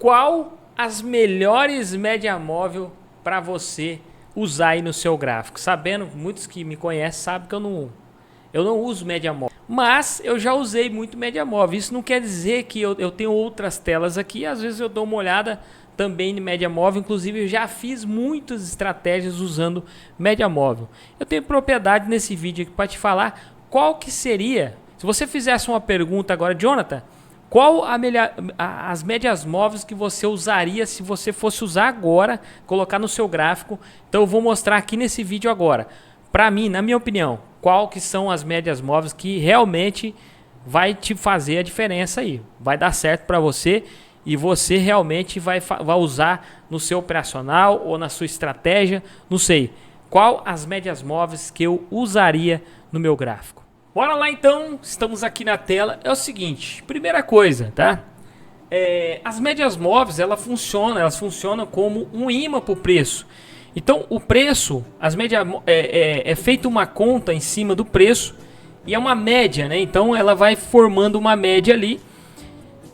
qual as melhores média móvel para você usar aí no seu gráfico. Sabendo, muitos que me conhecem sabem que eu não uso média móvel, mas eu já usei muito média móvel. Isso não quer dizer que eu tenho outras telas aqui, às vezes eu dou uma olhada também em média móvel. Inclusive eu já fiz muitas estratégias usando média móvel. Eu tenho propriedade nesse vídeo aqui para te falar qual que seria, se você fizesse uma pergunta agora, Jonathan, qual as médias móveis que você usaria se você fosse usar agora, colocar no seu gráfico. Então eu vou mostrar aqui nesse vídeo agora. Para mim, na minha opinião, qual que são as médias móveis que realmente vai te fazer a diferença aí. Vai dar certo para você e você realmente vai usar no seu operacional ou na sua estratégia, não sei. Qual as médias móveis que eu usaria no meu gráfico? Bora lá então, estamos aqui na tela. É o seguinte, primeira coisa, tá? As médias móveis, elas funcionam como um imã para o preço. Então o preço, é feita uma conta em cima do preço e é uma média, né? Então ela vai formando uma média ali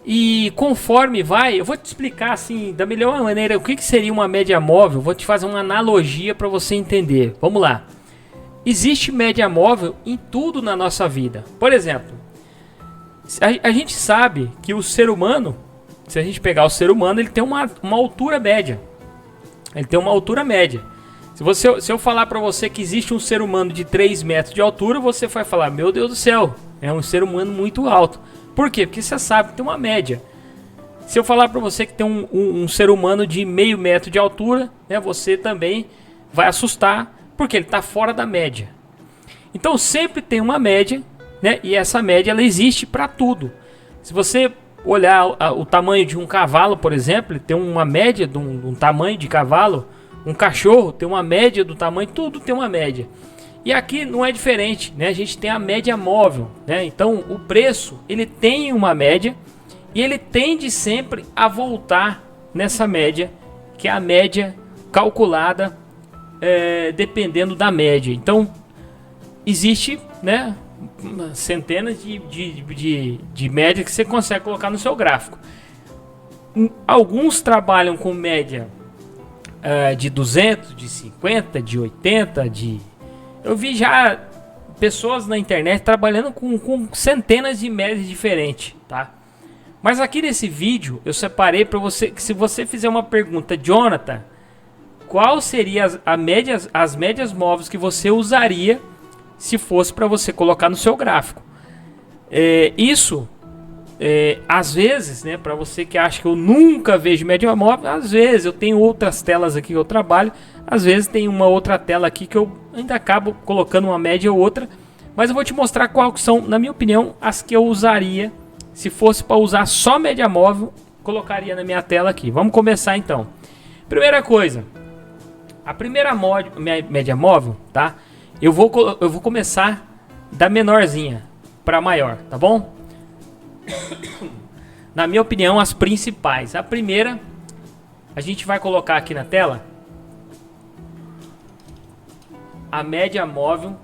e conforme vai, eu vou te explicar assim da melhor maneira o que seria uma média móvel. Vou te fazer uma analogia para você entender. Vamos lá. Existe média móvel em tudo na nossa vida. Por exemplo, a gente sabe que o ser humano, se a gente pegar o ser humano, ele tem uma altura média. Ele tem uma altura média. Se eu falar para você que existe um ser humano de 3 metros de altura, você vai falar, meu Deus do céu, é um ser humano muito alto. Por quê? Porque você sabe que tem uma média. Se eu falar para você que tem um ser humano de meio metro de altura, né, você também vai assustar, porque ele está fora da média. Então sempre tem uma média, né? E essa média ela existe para tudo. Se você olhar o tamanho de um cavalo, por exemplo, ele tem uma média de um tamanho de cavalo. Um cachorro tem uma média do tamanho, tudo tem uma média. E aqui não é diferente, né? A gente tem a média móvel, né? Então o preço ele tem uma média e ele tende sempre a voltar nessa média, que é a média calculada dependendo da média. Então existe, né, centenas de médias que você consegue colocar no seu gráfico. Alguns trabalham com média de 200, de 50, de 80, eu vi já pessoas na internet trabalhando com centenas de médias diferentes, tá? Mas aqui nesse vídeo eu separei para você que se você fizer uma pergunta, Jonathan, qual seria as médias móveis que você usaria se fosse para você colocar no seu gráfico? Às vezes, né, para você que acha que eu nunca vejo média móvel, às vezes eu tenho outras telas aqui que eu trabalho, às vezes tem uma outra tela aqui que eu ainda acabo colocando uma média ou outra, mas eu vou te mostrar quais são, na minha opinião, as que eu usaria se fosse para usar só média móvel, colocaria na minha tela aqui. Vamos começar então. Primeira coisa, a primeira média móvel, tá? Eu vou começar da menorzinha para maior, tá bom? Na minha opinião, as principais. A primeira, a gente vai colocar aqui na tela a média móvel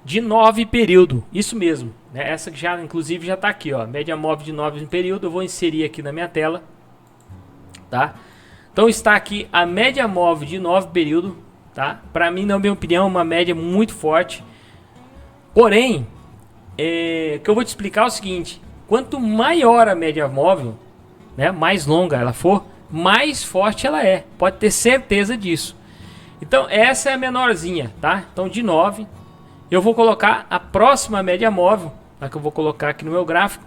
de 9 período. Isso mesmo, né? Essa que já, inclusive, já está aqui, ó. Média móvel de 9 período. Eu vou inserir aqui na minha tela, tá? Então está aqui a média móvel de 9 período, tá? Para mim, na minha opinião, uma média muito forte. Porém, o que eu vou te explicar é o seguinte: quanto maior a média móvel, né, mais longa ela for, mais forte ela é. Pode ter certeza disso. Então essa é a menorzinha, tá? Então de 9, eu vou colocar a próxima média móvel, a que eu vou colocar aqui no meu gráfico.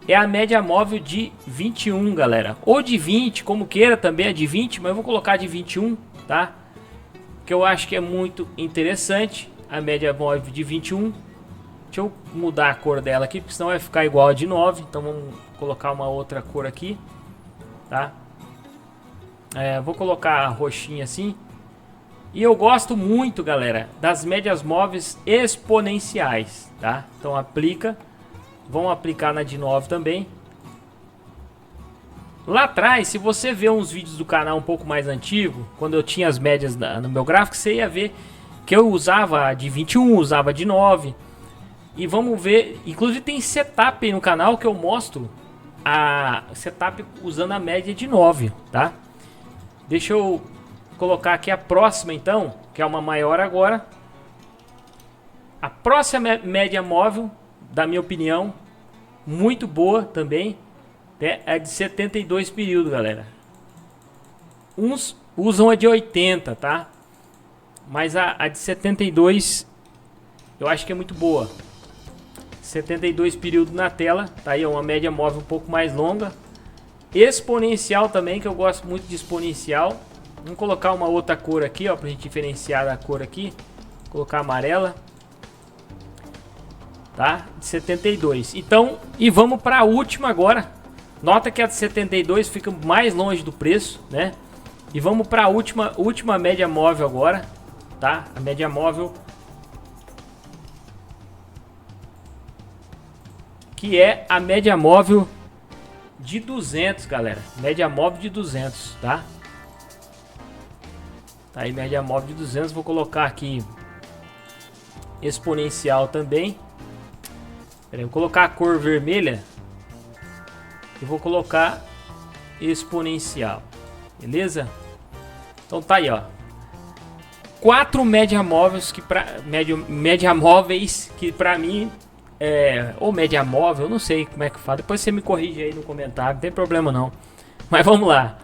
É a média móvel de 21, galera. Ou de 20, como queira, também é de 20, mas eu vou colocar de 21, tá? Que eu acho que é muito interessante. A média móvel de 21. Deixa eu mudar a cor dela aqui, porque senão vai ficar igual a de 9. Então vamos colocar uma outra cor aqui, tá? Vou colocar a roxinha assim. E eu gosto muito, galera, das médias móveis exponenciais, tá? Então aplica. Vamos aplicar na de 9 também. Lá atrás, se você ver uns vídeos do canal um pouco mais antigo, quando eu tinha as médias no meu gráfico, você ia ver que eu usava de 21, usava de 9. E vamos ver, inclusive tem setup aí no canal que eu mostro a setup usando a média de 9, tá? Deixa eu colocar aqui a próxima então, que é uma maior agora. A próxima média móvel, da minha opinião, muito boa também, é de 72 períodos, galera. Uns usam a de 80, tá? Mas a de 72 eu acho que é muito boa. 72 períodos na tela, tá aí, é uma média móvel um pouco mais longa. Exponencial também, que eu gosto muito de exponencial. Vamos colocar uma outra cor aqui, ó, pra gente diferenciar a cor aqui. Vou colocar amarela. Tá? De 72. Então, e vamos para a última agora. Nota que a de 72 fica mais longe do preço, né? E vamos para a última média móvel agora, tá? A média móvel, que é a média móvel de 200, galera. Média móvel de 200, tá? Tá aí, média móvel de 200. Vou colocar aqui exponencial também. Vou colocar a cor vermelha e vou colocar exponencial, beleza? Então tá aí, ó, 4 média móveis que para média móveis que para mim ou média móvel, eu não sei como é que fala. Depois você me corrige aí no comentário, não tem problema não. Mas vamos lá.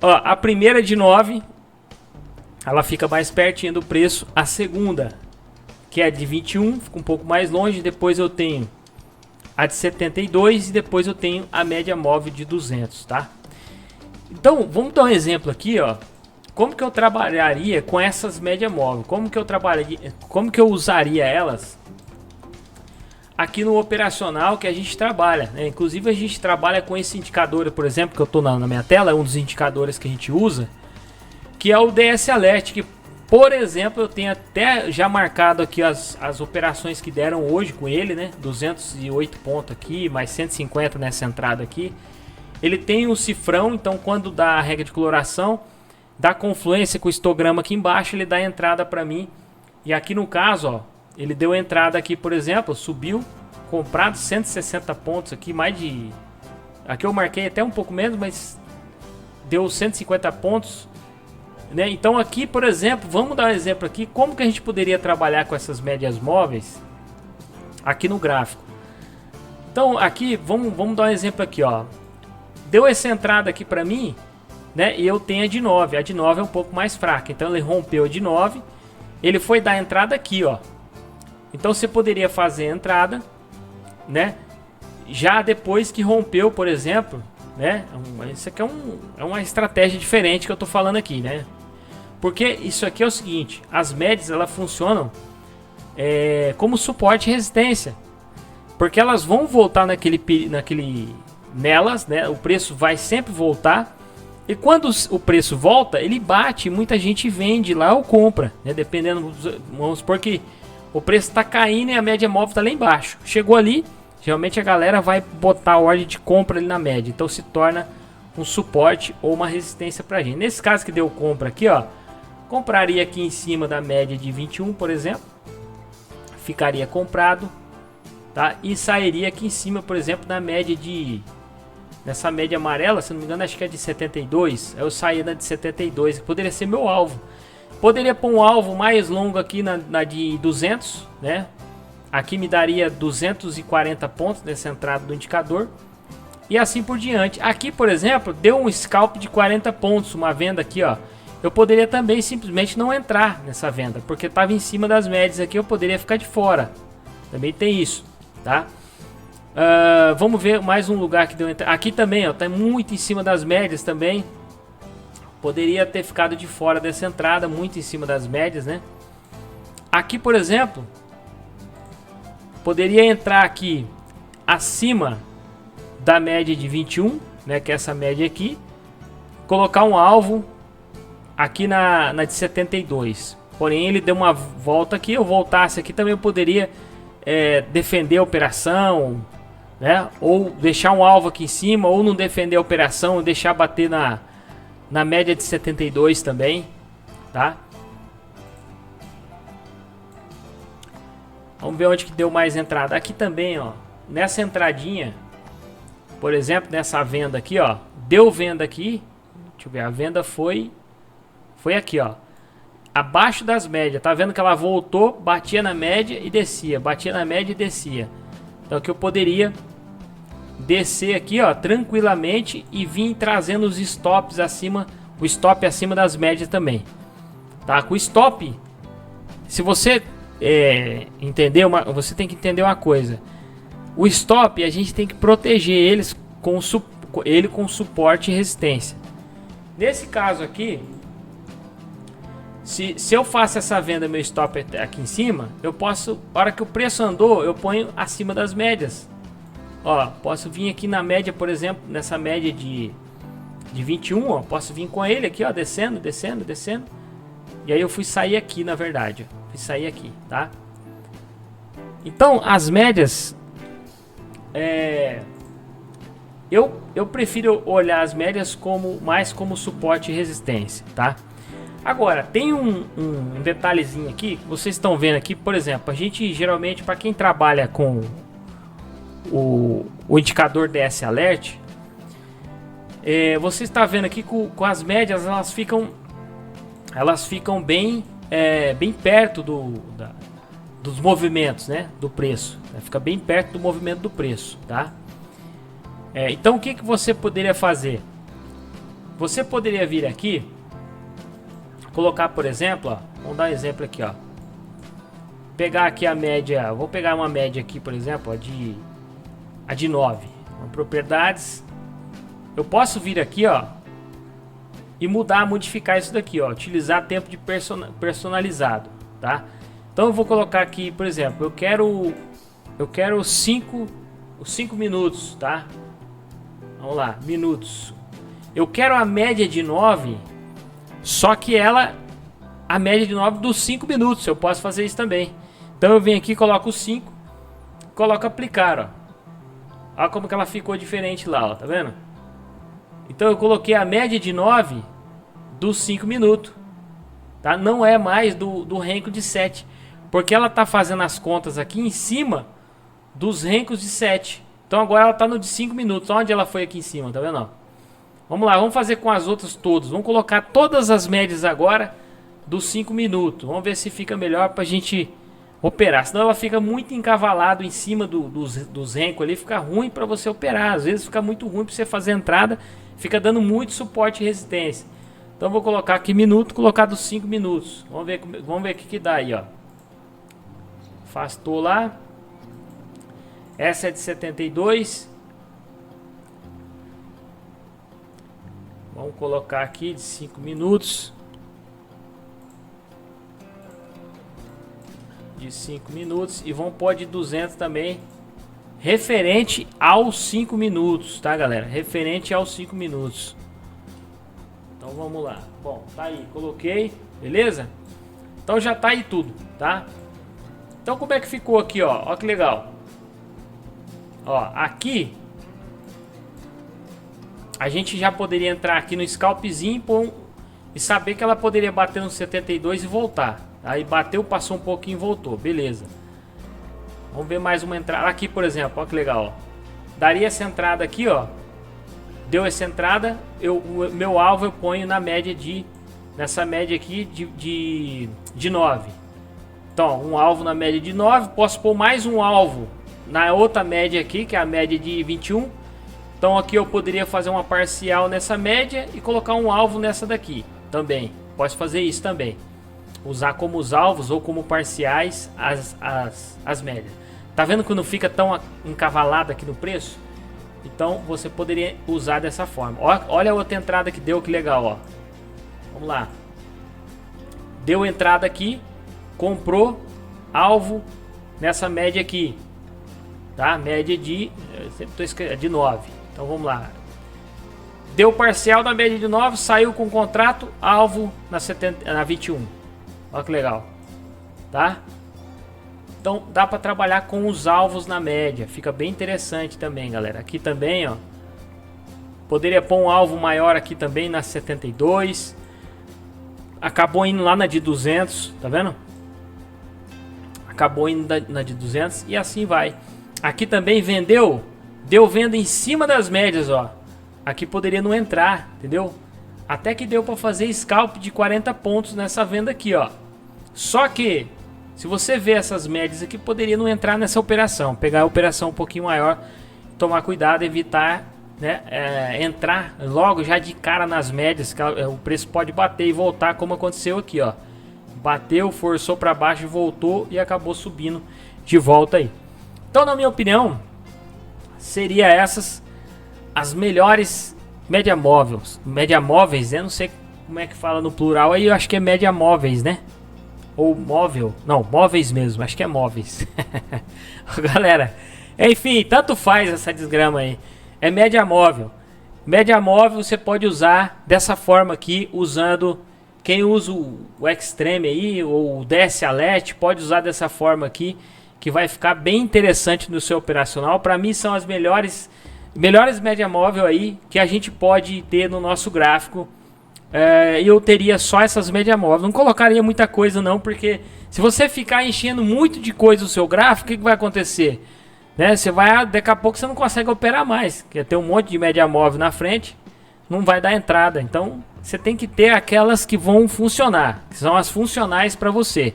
Ó, a primeira de 9, ela fica mais pertinho do preço. A segunda, que é de 21, fica um pouco mais longe. Depois eu tenho a de 72 e depois eu tenho a média móvel de 200, tá? Então, vamos dar um exemplo aqui, ó. Como que eu trabalharia com essas média móvel? Como que eu usaria elas aqui no operacional que a gente trabalha, né? Inclusive a gente trabalha com esse indicador, por exemplo, que eu tô na minha tela, é um dos indicadores que a gente usa, que é o DS Alert, que, por exemplo, eu tenho até já marcado aqui as operações que deram hoje com ele, né? 208 pontos aqui, mais 150 nessa entrada aqui. Ele tem um cifrão, então quando dá a regra de coloração, dá confluência com o histograma aqui embaixo, ele dá a entrada para mim. E aqui no caso, ó, ele deu entrada aqui, por exemplo, subiu, comprado 160 pontos aqui, mais de... Aqui eu marquei até um pouco menos, mas deu 150 pontos. Né? Então aqui, por exemplo, vamos dar um exemplo aqui, como que a gente poderia trabalhar com essas médias móveis aqui no gráfico. Então aqui, vamos dar um exemplo aqui, ó. Deu essa entrada aqui para mim, né? E eu tenho a de 9, a de 9 é um pouco mais fraca, então ele rompeu a de 9, ele foi dar a entrada aqui, ó. Então você poderia fazer a entrada, né? Já depois que rompeu, por exemplo, né? Isso aqui é uma estratégia diferente que eu tô falando aqui, né? Porque isso aqui é o seguinte, as médias elas funcionam como suporte e resistência, porque elas vão voltar nelas, né? O preço vai sempre voltar, e quando o preço volta, ele bate, muita gente vende lá ou compra, né? Dependendo, vamos supor que o preço está caindo e a média móvel está lá embaixo, chegou ali, geralmente a galera vai botar a ordem de compra ali na média, então se torna um suporte ou uma resistência para a gente. Nesse caso que deu compra aqui, ó, compraria aqui em cima da média de 21, por exemplo, ficaria comprado, tá? E sairia aqui em cima, por exemplo, da média nessa média amarela, se não me engano, acho que é de 72. Eu saía na de 72, que poderia ser meu alvo. Poderia pôr um alvo mais longo aqui na de 200, né? Aqui me daria 240 pontos nessa entrada do indicador. E assim por diante. Aqui, por exemplo, deu um scalp de 40 pontos, uma venda aqui, ó. Eu poderia também simplesmente não entrar nessa venda, porque estava em cima das médias aqui, eu poderia ficar de fora. Também tem isso, tá? Vamos ver mais um lugar que deu entrada. Aqui também, ó, tá muito em cima das médias também. Poderia ter ficado de fora dessa entrada, muito em cima das médias, né? Aqui, por exemplo, poderia entrar aqui acima da média de 21, né? Que é essa média aqui. Colocar um alvo aqui na de 72. Porém, ele deu uma volta aqui. Eu voltasse aqui também, eu poderia defender a operação, né? Ou deixar um alvo aqui em cima, ou não defender a operação e deixar bater na média de 72 também, tá? Vamos ver onde que deu mais entrada. Aqui também, ó. Nessa entradinha, por exemplo, nessa venda aqui, ó. Deu venda aqui. Deixa eu ver, a venda foi aqui, ó. Abaixo das médias. Tá vendo que ela voltou, batia na média e descia. Batia na média e descia. Então aqui eu poderia descer aqui, ó, tranquilamente e vir trazendo os stops acima. O stop acima das médias também. Tá? Com o stop, se você entender você tem que entender uma coisa. O stop, a gente tem que proteger eles com suporte e resistência. Nesse caso aqui, se eu faço essa venda, meu stop aqui em cima, eu posso, na hora que o preço andou, eu ponho acima das médias. Ó, posso vir aqui na média, por exemplo, nessa média de 21, ó, posso vir com ele aqui, ó, descendo, descendo, descendo. E aí eu fui sair aqui, na verdade, ó. Fui sair aqui, tá? Então, as médias, eu prefiro olhar as médias mais como suporte e resistência, tá? Agora, tem um detalhezinho aqui, que vocês estão vendo aqui, por exemplo, a gente geralmente, para quem trabalha com o indicador DS Alert, você está vendo aqui com as médias, elas ficam bem perto dos movimentos, né, do preço. Fica bem perto do movimento do preço, tá? Então o que você poderia fazer? Você poderia vir aqui, colocar, por exemplo, ó, vamos dar um exemplo aqui, ó. Pegar aqui a média, vou pegar uma média aqui, por exemplo, a de 9. Propriedades. Eu posso vir aqui, ó, e modificar isso daqui, ó, utilizar tempo de personalizado, tá? Então eu vou colocar aqui, por exemplo, eu quero 5 minutos, tá? Vamos lá, minutos. Eu quero a média de 9, só que a média de 9 dos 5 minutos, eu posso fazer isso também. Então eu venho aqui, coloco o 5, coloco aplicar, ó. Olha como que ela ficou diferente lá, ó, tá vendo? Então eu coloquei a média de 9 dos 5 minutos, tá? Não é mais do renco de 7, porque ela tá fazendo as contas aqui em cima dos rencos de 7. Então agora ela tá no de 5 minutos. Onde ela foi aqui em cima, tá vendo? Ó? Vamos lá, vamos fazer com as outras todas. Vamos colocar todas as médias agora dos 5 minutos. Vamos ver se fica melhor pra gente operar. Senão ela fica muito encavalado em cima dos rencos ali. Fica ruim pra você operar. Às vezes fica muito ruim pra você fazer entrada. Fica dando muito suporte e resistência. Então eu vou colocar aqui minuto, colocar dos 5 minutos. Vamos ver o que dá aí, ó. Afastou lá. Essa é de 72. Vamos colocar aqui de 5 minutos. De 5 minutos. E vamos pôr de 200 também. Referente aos 5 minutos, tá, galera? Referente aos 5 minutos. Então vamos lá. Bom, tá aí. Coloquei. Beleza? Então já tá aí tudo, tá? Então como é que ficou aqui, ó? Ó que legal. Ó, aqui a gente já poderia entrar aqui no scalpzinho e saber que ela poderia bater no 72 e voltar. Aí bateu, passou um pouquinho e voltou. Beleza. Vamos ver mais uma entrada. Aqui, por exemplo, ó que legal. Ó. Daria essa entrada aqui, ó. Deu essa entrada. O meu alvo eu ponho na média nessa média aqui de 9. Então, um alvo na média de 9. Posso pôr mais um alvo na outra média aqui, que é a média de 21. Então aqui eu poderia fazer uma parcial nessa média e colocar um alvo nessa daqui também. Posso fazer isso também. Usar como os alvos ou como parciais as médias. Tá vendo que não fica tão encavalado aqui no preço? Então você poderia usar dessa forma. Olha a outra entrada que deu, que legal, ó. Vamos lá. Deu entrada aqui, comprou alvo nessa média aqui. Tá? Média de 9. Então vamos lá. Deu parcial da média de 9, saiu com o contrato, alvo na 21. Olha que legal. Tá? Então dá para trabalhar com os alvos na média. Fica bem interessante também, galera. Aqui também, ó. Poderia pôr um alvo maior aqui também na 72. Acabou indo lá na de 200, tá vendo? acabou indo na de 200 e assim vai. Aqui também vendeu, deu venda em cima das médias, ó. Aqui poderia não entrar, entendeu? Até que deu para fazer scalp de 40 pontos nessa venda aqui, ó. Só que, se você ver essas médias aqui, poderia não entrar nessa operação. Pegar a operação um pouquinho maior, tomar cuidado, evitar, né, entrar logo já de cara nas médias, que o preço pode bater e voltar, como aconteceu aqui, ó. Bateu, forçou para baixo, voltou e acabou subindo de volta aí. Então, na minha opinião, seria essas as melhores média móveis, né? Não sei como é que fala no plural aí, eu acho que é média móveis, né? Ou móvel, não, móveis mesmo, acho que é móveis. Galera, enfim, tanto faz essa desgrama aí. É média móvel. Média móvel você pode usar dessa forma aqui, usando... Quem usa o Extreme aí, ou o DS Alert, pode usar dessa forma aqui, que vai ficar bem interessante no seu operacional. Para mim são as melhores média móvel aí que a gente pode ter no nosso gráfico. E eu teria só essas média móveis. Não colocaria muita coisa não, porque se você ficar enchendo muito de coisa no seu gráfico, o que vai acontecer? Né? Daqui a pouco você não consegue operar mais, porque tem um monte de média móvel na frente, não vai dar entrada. Então você tem que ter aquelas que vão funcionar, que são as funcionais para você.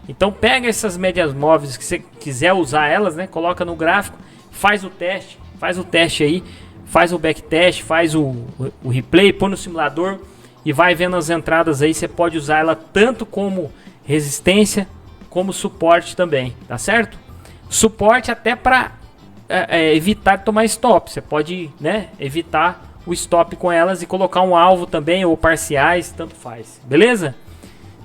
Então pega essas médias móveis que você quiser usar elas, né? Coloca no gráfico, faz o teste aí, faz o backtest, faz o replay, põe no simulador e vai vendo as entradas aí. Você pode usar ela tanto como resistência como suporte também, tá certo? Suporte até para evitar de tomar stop. Você pode, né, evitar o stop com elas e colocar um alvo também, ou parciais, tanto faz, beleza?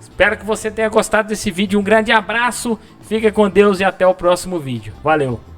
Espero que você tenha gostado desse vídeo, um grande abraço, fica com Deus e até o próximo vídeo, valeu!